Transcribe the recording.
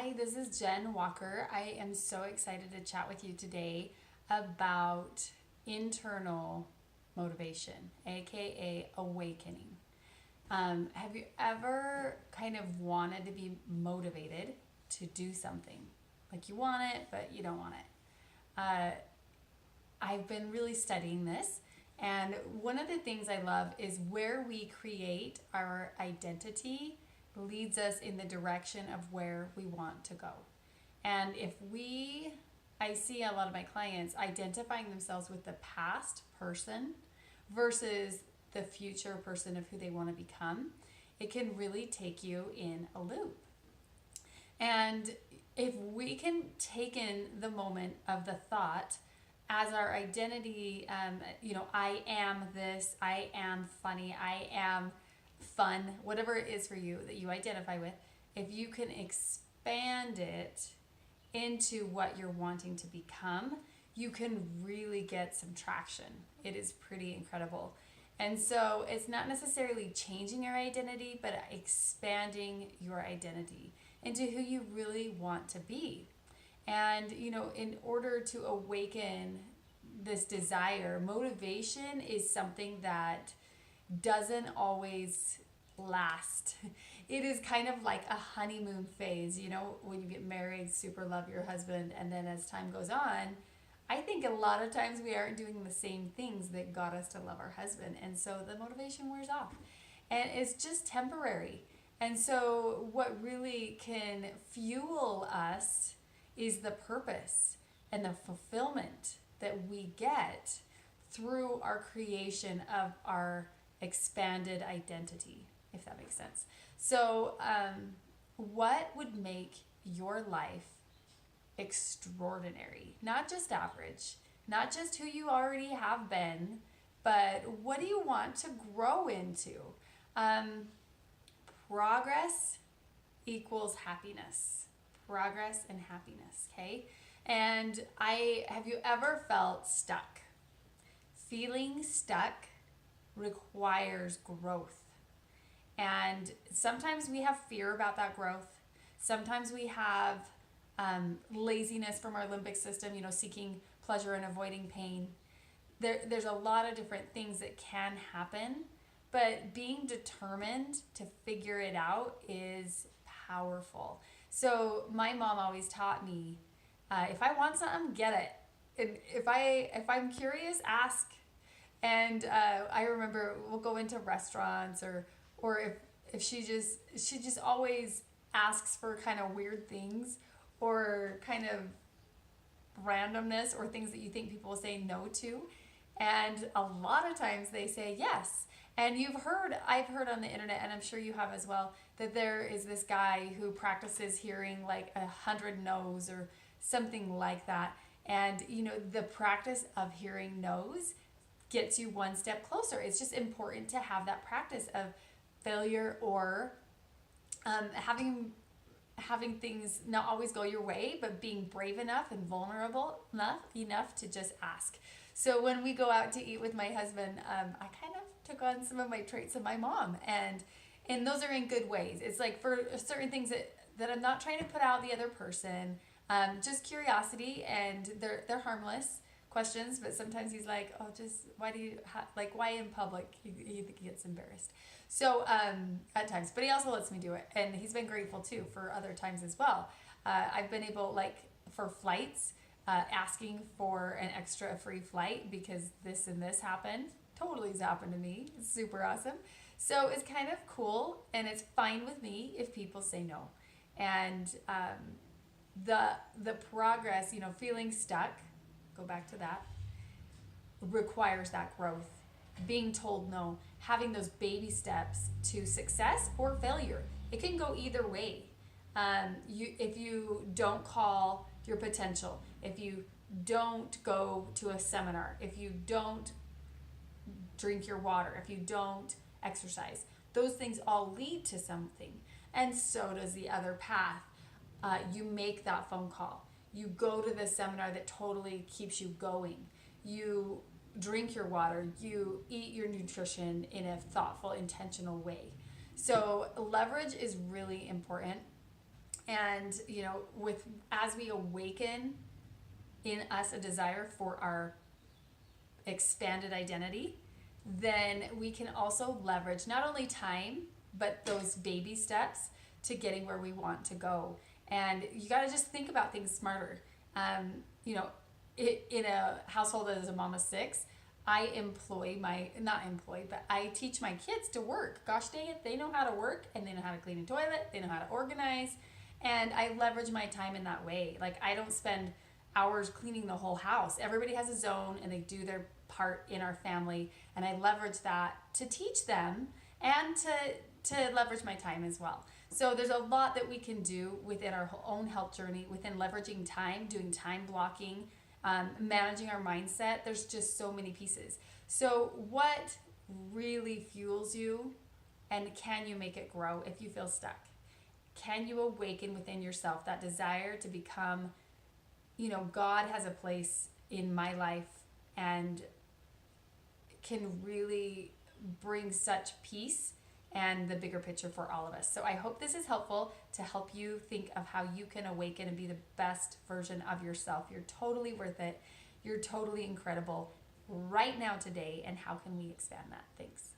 Hi, this is Jen Walker. I am so excited to chat with you today about internal motivation, aka awakening. Have you ever kind of wanted to be motivated to do something? Like you want it, but you don't want it. I've been really studying this, and one of the things I love is where we create our identity leads us in the direction of where we want to go. And I see a lot of my clients identifying themselves with the past person versus the future person of who they want to become. It can really take you in a loop. And if we can take in the moment of the thought as our identity, I am this, I am funny, I am fun, whatever it is for you that you identify with, if you can expand it into what you're wanting to become, you can really get some traction. It is pretty incredible. And so it's not necessarily changing your identity, but expanding your identity into who you really want to be. And, in order to awaken this desire, motivation is something that doesn't always last. It is kind of like a honeymoon phase, when you get married, super love your husband, and then as time goes on, I think a lot of times we aren't doing the same things that got us to love our husband, and so the motivation wears off. And it's just temporary. And so what really can fuel us is the purpose and the fulfillment that we get through our creation of our expanded identity, if that makes sense. So, what would make your life extraordinary? Not just average, not just who you already have been, but what do you want to grow into? Progress equals happiness. Progress and happiness, okay? And have you ever felt stuck? Feeling stuck requires growth. And sometimes we have fear about that growth. Sometimes we have laziness from our limbic system, seeking pleasure and avoiding pain. There's a lot of different things that can happen, but being determined to figure it out is powerful. So my mom always taught me, if I want something, get it. And if I'm curious, ask. And I remember we'll go into restaurants or if she just always asks for kind of weird things or kind of randomness or things that you think people will say no to. And a lot of times they say yes. And I've heard on the internet, and I'm sure you have as well, that there is this guy who practices hearing like 100 no's or something like that. And, the practice of hearing no's gets you one step closer. It's just important to have that practice of failure or having things not always go your way, but being brave enough and vulnerable enough to just ask. So when we go out to eat with my husband, I kind of took on some of my traits of my mom, and those are in good ways. It's like for certain things that I'm not trying to put out the other person, just curiosity, and they're harmless questions, but sometimes he's like, oh, just why in public? He gets embarrassed. So at times, but he also lets me do it, and he's been grateful too for other times as well. I've been able, like for flights, asking for an extra free flight because this and this happened. Totally has happened to me. It's super awesome. So it's kind of cool, and it's fine with me if people say no. And the progress, feeling stuck, go back to that, requires that growth. Being told no, having those baby steps to success or failure. It can go either way. If you don't call your potential, if you don't go to a seminar, if you don't drink your water, if you don't exercise, those things all lead to something. And so does the other path. You make that phone call. You go to the seminar that totally keeps you going. You drink your water. You eat your nutrition in a thoughtful, intentional way. So leverage is really important. And, with as we awaken in us a desire for our expanded identity, then we can also leverage not only time, but those baby steps to getting where we want to go. And you got to just think about things smarter. In a household as a mom of six, I I teach my kids to work. Gosh dang it, they know how to work, and they know how to clean a toilet, they know how to organize, and I leverage my time in that way. Like, I don't spend hours cleaning the whole house. Everybody has a zone and they do their part in our family, and I leverage that to teach them and to leverage my time as well. So there's a lot that we can do within our own health journey, within leveraging time, doing time blocking, managing our mindset. There's just so many pieces. So what really fuels you, and can you make it grow if you feel stuck? Can you awaken within yourself that desire to become, God has a place in my life and can really bring such peace and the bigger picture for all of us. So I hope this is helpful to help you think of how you can awaken and be the best version of yourself. You're totally worth it. You're totally incredible right now today. And how can we expand that? Thanks.